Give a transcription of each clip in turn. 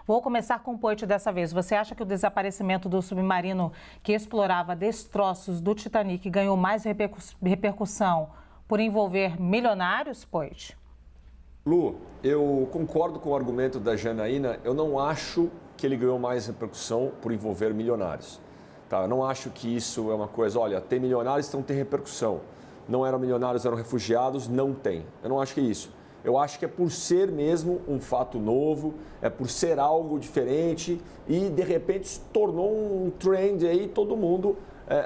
Vou começar com o Poit dessa vez. Você acha que o desaparecimento do submarino que explorava destroços do Titanic ganhou mais repercussão por envolver milionários, Poit? Lu, eu concordo com o argumento da Janaína. Eu não acho que ele ganhou mais repercussão por envolver milionários. Tá? Eu não acho que isso é uma coisa, olha, tem milionários, então tem repercussão. Não eram milionários, eram refugiados, não tem. Eu não acho que é isso. Eu acho que é por ser mesmo um fato novo, é por ser algo diferente e de repente se tornou um trend aí, todo mundo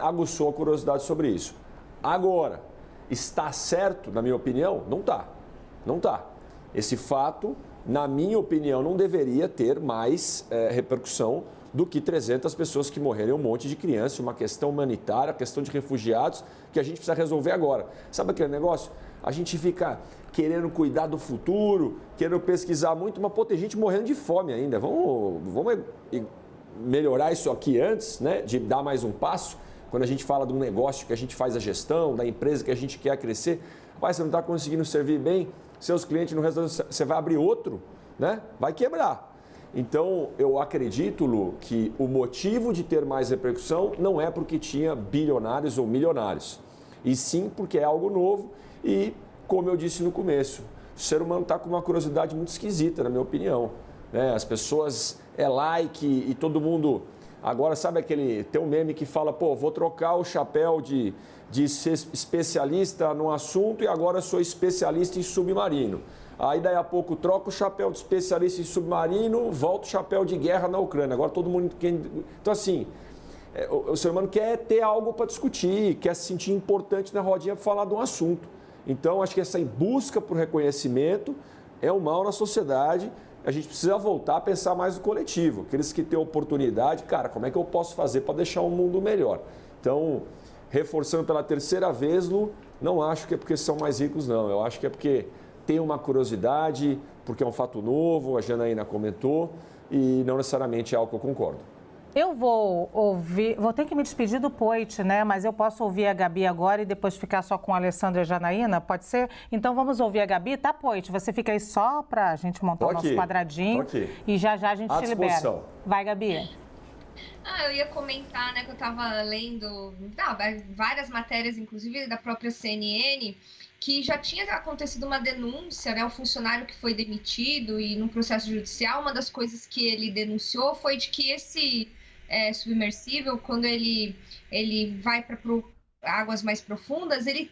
aguçou a curiosidade sobre isso. Agora, está certo, na minha opinião? Não está. Não está. Esse fato, na minha opinião, não deveria ter mais repercussão do que 300 pessoas que morreram, um monte de crianças, uma questão humanitária, questão de refugiados, que a gente precisa resolver agora. Sabe aquele negócio? A gente fica querendo cuidar do futuro, querendo pesquisar muito, mas pô, tem gente morrendo de fome ainda. Vamos melhorar isso aqui antes, né, de dar mais um passo. Quando a gente fala de um negócio que a gente faz a gestão, da empresa que a gente quer crescer, rapaz, você não está conseguindo servir bem seus clientes no restaurante, você vai abrir outro, né? Vai quebrar. Então, eu acredito, Lu, que o motivo de ter mais repercussão não é porque tinha bilionários ou milionários, e sim porque é algo novo e, como eu disse no começo, o ser humano está com uma curiosidade muito esquisita, na minha opinião. Né? As pessoas like e todo mundo... Agora, sabe tem um meme que fala, pô, vou trocar o chapéu de ser especialista no assunto e agora sou especialista em submarino. Aí, daí a pouco, troca o chapéu de especialista em submarino, volta o chapéu de guerra na Ucrânia. Agora todo mundo quer... Então, assim, o ser humano quer ter algo para discutir, quer se sentir importante na rodinha para falar de um assunto. Então, acho que essa busca por reconhecimento é um mal na sociedade. A gente precisa voltar a pensar mais no coletivo. Aqueles que têm oportunidade, cara, como é que eu posso fazer para deixar o mundo melhor? Então, reforçando pela terceira vez, Lu, não acho que é porque são mais ricos, não. Eu acho que é porque tem uma curiosidade, porque é um fato novo, a Janaína comentou, e não necessariamente é algo que eu concordo. Eu vou ter que me despedir do Poit, né? Mas eu posso ouvir a Gabi agora e depois ficar só com a Alessandra e a Janaína, pode ser? Então vamos ouvir a Gabi, tá, Poit? Você fica aí só para a gente montar o nosso quadradinho e já a gente te libera. Vai, Gabi. Eu ia comentar, né, que eu estava lendo várias matérias, inclusive da própria CNN, que já tinha acontecido uma denúncia, né, o funcionário que foi demitido e no processo judicial, uma das coisas que ele denunciou foi de que esse submersível, quando ele vai para águas mais profundas, ele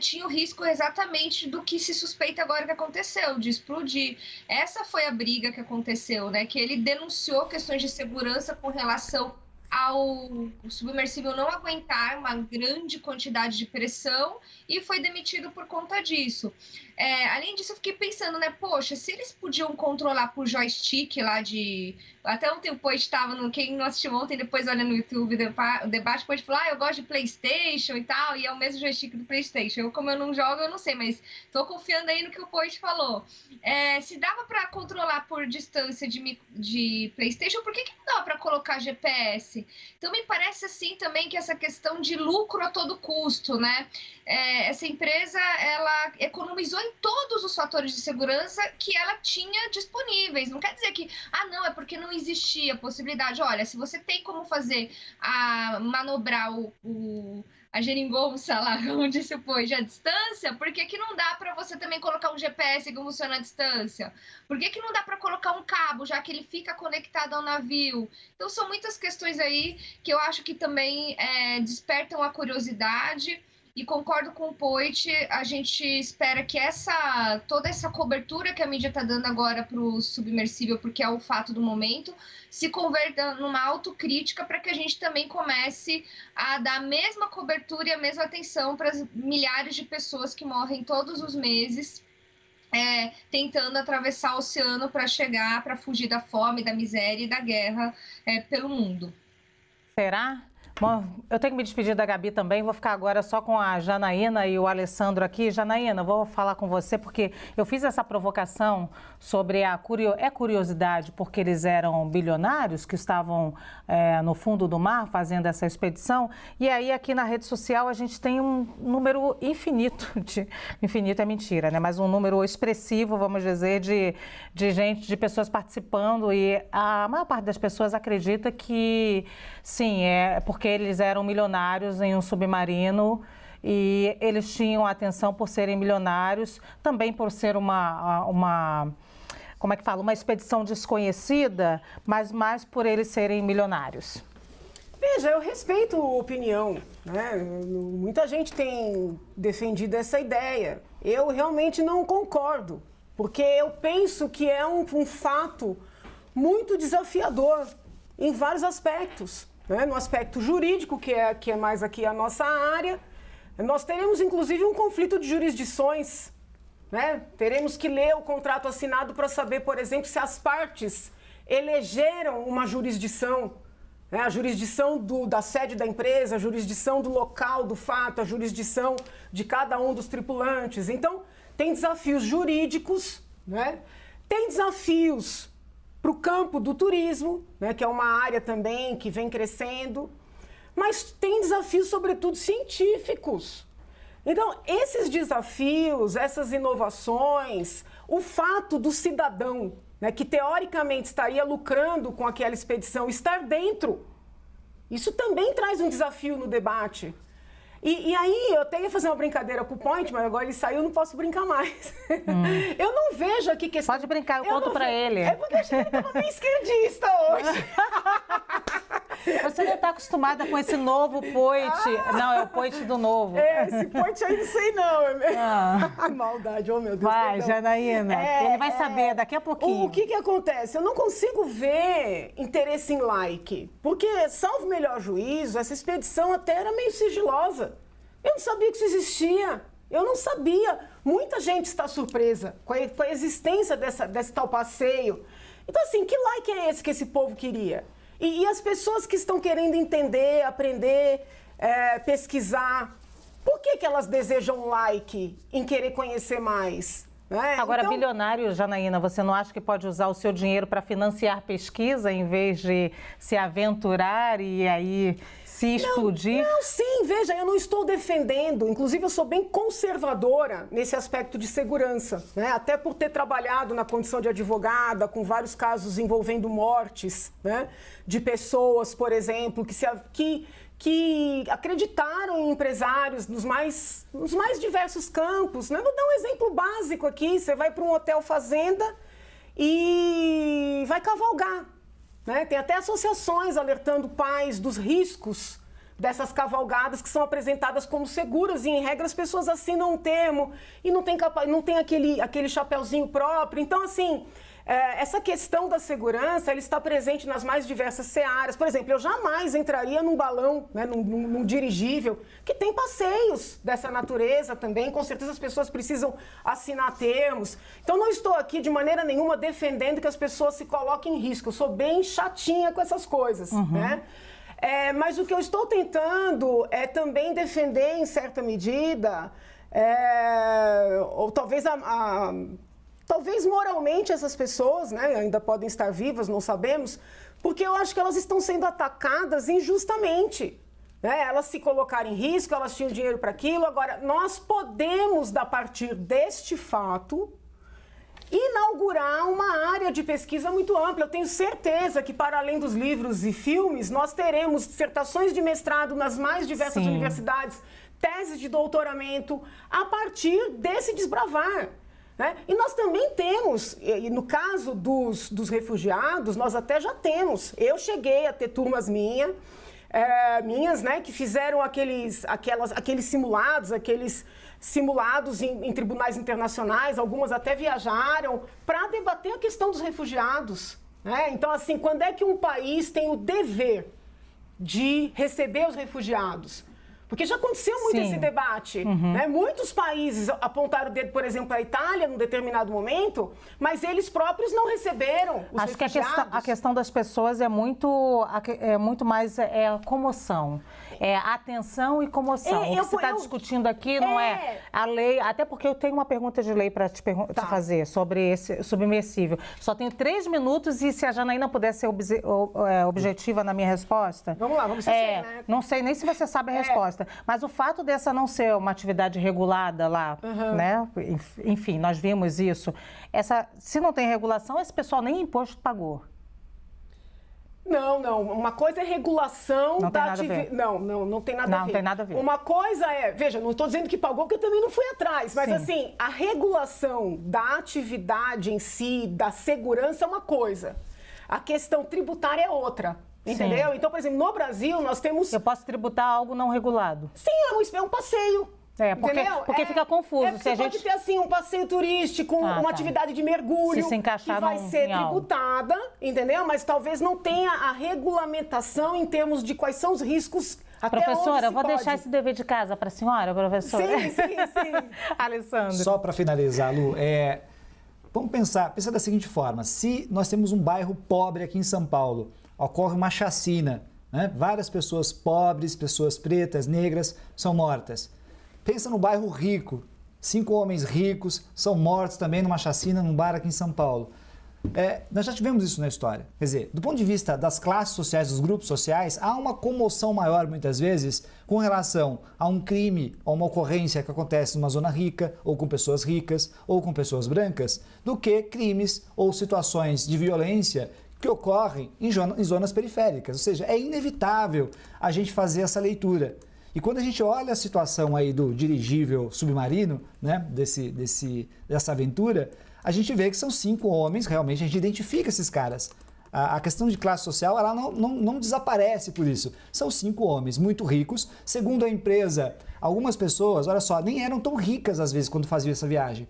tinha o risco exatamente do que se suspeita agora que aconteceu, de explodir. Essa foi a briga que aconteceu, né, que ele denunciou questões de segurança com relação ao submersível não aguentar uma grande quantidade de pressão e foi demitido por conta disso. Além disso, eu fiquei pensando, né, poxa, se eles podiam controlar por joystick lá de... Até ontem o Poit estava quem não assistiu ontem, depois olha no YouTube o debate, o Poit falou, eu gosto de PlayStation e tal, e é o mesmo joystick do PlayStation. Como eu não jogo, eu não sei, mas tô confiando aí no que o Poit falou. Se dava para controlar por distância de PlayStation, por que não dava para colocar GPS? Então, me parece assim também que essa questão de lucro a todo custo, né? Essa empresa, ela economizou em todos os fatores de segurança que ela tinha disponíveis. Não quer dizer que, não, é porque não existia a possibilidade. Olha, se você tem como fazer manobrar a geringonça lá, como disse o Poit, à distância, por que não dá para você também colocar um GPS que funciona à distância? Por que não dá para colocar um cabo, já que ele fica conectado ao navio? Então, são muitas questões aí que eu acho que também despertam a curiosidade. E concordo com o Poit, a gente espera que toda essa cobertura que a mídia está dando agora para o submersível, porque é o fato do momento, se converta numa autocrítica para que a gente também comece a dar a mesma cobertura e a mesma atenção para as milhares de pessoas que morrem todos os meses tentando atravessar o oceano para fugir da fome, da miséria e da guerra pelo mundo. Será? Bom, eu tenho que me despedir da Gabi também, vou ficar agora só com a Janaína e o Alessandro aqui. Janaína, vou falar com você porque eu fiz essa provocação sobre a curiosidade, porque eles eram bilionários que estavam no fundo do mar fazendo essa expedição. E aí aqui na rede social a gente tem um número infinito, infinito é mentira, né? Mas um número expressivo, vamos dizer, de gente, de pessoas participando, e a maior parte das pessoas acredita que sim, é porque eles eram milionários em um submarino e eles tinham atenção por serem milionários, também por ser como é que fala, uma expedição desconhecida, mas mais por eles serem milionários. Veja, eu respeito a opinião, né? Muita gente tem defendido essa ideia. Eu realmente não concordo, porque eu penso que é um fato muito desafiador em vários aspectos. Né? No aspecto jurídico, que é mais aqui a nossa área, nós teremos inclusive um conflito de jurisdições. Né? Teremos que ler o contrato assinado para saber, por exemplo, se as partes elegeram uma jurisdição, né? A jurisdição da sede da empresa, a jurisdição do local do fato, a jurisdição de cada um dos tripulantes. Então, tem desafios jurídicos, né? Tem desafios para o campo do turismo, né, que é uma área também que vem crescendo, mas tem desafios, sobretudo, científicos. Então, esses desafios, essas inovações, o fato do cidadão, né, que teoricamente estaria lucrando com aquela expedição, estar dentro, isso também traz um desafio no debate. E aí, eu até ia fazer uma brincadeira com o Point, mas agora ele saiu, eu não posso brincar mais. Eu não vejo aqui que... Pode brincar, eu conto pra ele. É porque eu achei que ele estava meio esquerdista hoje. Você não está acostumada com esse novo Point. Não, é o Point do novo. Esse Point aí não sei não. Maldade, oh meu Deus. Vai, Janaína, ele vai saber daqui a pouquinho. O que acontece? Eu não consigo ver interesse em like, porque, salvo melhor juízo, essa expedição até era meio sigilosa. Eu não sabia que isso existia. Eu não sabia. Muita gente está surpresa com a existência desse tal passeio. Então, assim, que like é esse que esse povo queria? E as pessoas que estão querendo entender, aprender, pesquisar, por que elas desejam like em querer conhecer mais? Né? Agora, então, bilionário, Janaína, você não acha que pode usar o seu dinheiro para financiar pesquisa em vez de se aventurar e aí se explodir? Não, sim, veja, eu não estou defendendo, inclusive eu sou bem conservadora nesse aspecto de segurança, né? Até por ter trabalhado na condição de advogada, com vários casos envolvendo mortes, né? De pessoas, por exemplo, que acreditaram em empresários nos mais diversos campos. Né? Vou dar um exemplo básico aqui, você vai para um hotel fazenda e vai cavalgar. Né? Tem até associações alertando pais dos riscos dessas cavalgadas que são apresentadas como seguras e, em regra, as pessoas assinam um termo e não tem aquele chapeuzinho próprio. Então, assim, essa questão da segurança, ela está presente nas mais diversas searas. Por exemplo, eu jamais entraria num balão, né, num dirigível, que tem passeios dessa natureza também. Com certeza as pessoas precisam assinar termos. Então, não estou aqui de maneira nenhuma defendendo que as pessoas se coloquem em risco. Eu sou bem chatinha com essas coisas, né? Mas o que eu estou tentando é também defender, em certa medida, ou talvez talvez moralmente essas pessoas, né, ainda podem estar vivas, não sabemos, porque eu acho que elas estão sendo atacadas injustamente. Né? Elas se colocaram em risco, elas tinham dinheiro para aquilo. Agora, nós podemos, a partir deste fato, inaugurar uma área de pesquisa muito ampla. Eu tenho certeza que, para além dos livros e filmes, nós teremos dissertações de mestrado nas mais diversas universidades, teses de doutoramento, a partir desse desbravar. Né? E nós também temos, e no caso dos refugiados, nós até já temos. Eu cheguei a ter turmas minhas, né, que fizeram aqueles simulados em tribunais internacionais, algumas até viajaram para debater a questão dos refugiados. Né? Então, assim, quando é que um país tem o dever de receber os refugiados? Porque já aconteceu muito Sim. esse debate. Né? Muitos países apontaram o dedo, por exemplo, a Itália, num determinado momento, mas eles próprios não receberam os Acho que refugiados. a questão das pessoas é muito mais a comoção. É atenção e comoção. O que você está discutindo aqui não é a lei, até porque eu tenho uma pergunta de lei para te fazer sobre esse submersível. Só tenho 3 minutos e se a Janaína puder ser objetiva na minha resposta. Vamos lá, vamos ser né? Não sei nem se você sabe a resposta, mas o fato dessa não ser uma atividade regulada lá, né? Enfim, nós vimos isso. Se não tem regulação, esse pessoal nem imposto pagou. Não. Uma coisa é regulação não da atividade. Não tem nada a ver. Não tem nada a ver. Uma coisa é, veja, não estou dizendo que pagou, porque eu também não fui atrás, mas assim, a regulação da atividade em si, da segurança é uma coisa. A questão tributária é outra. Entendeu? Então, por exemplo, no Brasil nós temos... Eu posso tributar algo não regulado? Sim, é um passeio. Porque fica confuso. Você pode ter assim um passeio turístico, uma atividade de mergulho se encaixar que vai ser tributada, entendeu? Mas talvez não tenha a regulamentação em termos de quais são os riscos. Professora, eu vou deixar esse dever de casa para a senhora, professora. Sim. Alessandro. Só para finalizar, Lu, vamos pensar da seguinte forma: se nós temos um bairro pobre aqui em São Paulo, ocorre uma chacina, né? Várias pessoas pobres, pessoas pretas, negras são mortas. Pensa no bairro rico, 5 homens ricos são mortos também numa chacina num bar aqui em São Paulo. Nós já tivemos isso na história. Quer dizer, do ponto de vista das classes sociais, dos grupos sociais, há uma comoção maior, muitas vezes, com relação a um crime ou uma ocorrência que acontece numa zona rica, ou com pessoas ricas, ou com pessoas brancas, do que crimes ou situações de violência que ocorrem em zonas periféricas. Ou seja, é inevitável a gente fazer essa leitura. E quando a gente olha a situação aí do dirigível submarino, né, dessa aventura, a gente vê que são 5 homens, realmente a gente identifica esses caras. A questão de classe social, ela não desaparece por isso. São 5 homens muito ricos. Segundo a empresa, algumas pessoas, olha só, nem eram tão ricas às vezes quando faziam essa viagem.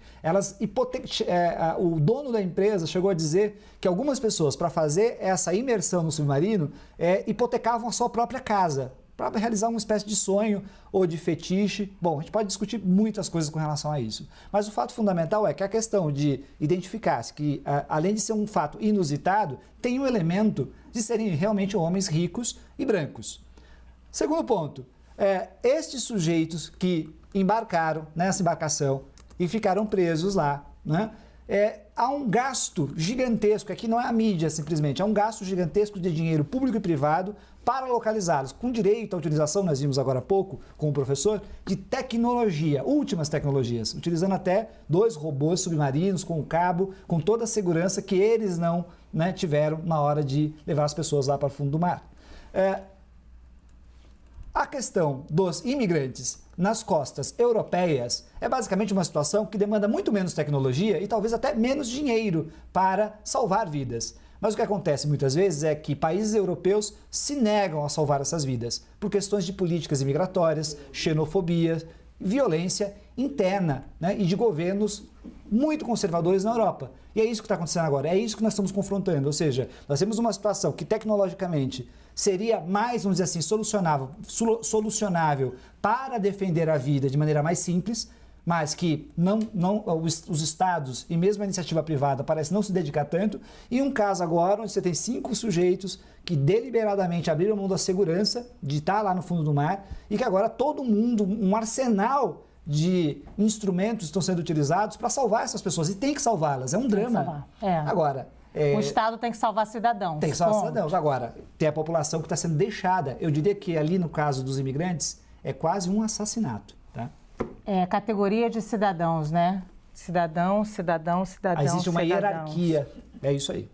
O dono da empresa chegou a dizer que algumas pessoas, para fazer essa imersão no submarino, hipotecavam a sua própria casa, para realizar uma espécie de sonho ou de fetiche. Bom, a gente pode discutir muitas coisas com relação a isso. Mas o fato fundamental é que a questão de identificar-se que, além de ser um fato inusitado, tem um elemento de serem realmente homens ricos e brancos. Segundo ponto, estes sujeitos que embarcaram nessa embarcação e ficaram presos lá, né? Há um gasto gigantesco, aqui não é a mídia simplesmente, há um gasto gigantesco de dinheiro público e privado para localizá-los, com direito à utilização, nós vimos agora há pouco com o professor, de tecnologia, últimas tecnologias, utilizando até 2 robôs submarinos com o cabo, com toda a segurança que eles não tiveram na hora de levar as pessoas lá para o fundo do mar. A questão dos imigrantes nas costas europeias é basicamente uma situação que demanda muito menos tecnologia e talvez até menos dinheiro para salvar vidas. Mas o que acontece muitas vezes é que países europeus se negam a salvar essas vidas por questões de políticas imigratórias, xenofobia, violência interna, né, e de governos muito conservadores na Europa. E é isso que está acontecendo agora, é isso que nós estamos confrontando. Ou seja, nós temos uma situação que tecnologicamente seria mais, vamos dizer assim, solucionável para defender a vida de maneira mais simples, mas que os estados e mesmo a iniciativa privada parece não se dedicar tanto. E um caso agora onde você tem 5 sujeitos que deliberadamente abriram mão da segurança de estar lá no fundo do mar e que agora todo mundo, um arsenal de instrumentos estão sendo utilizados para salvar essas pessoas. E tem que salvá-las, é um drama. Agora... O Estado tem que salvar cidadãos. Tem que salvar cidadãos. Agora, tem a população que está sendo deixada. Eu diria que ali no caso dos imigrantes é quase um assassinato. Tá? Categoria de cidadãos, né? Cidadão. Existe uma hierarquia. É isso aí.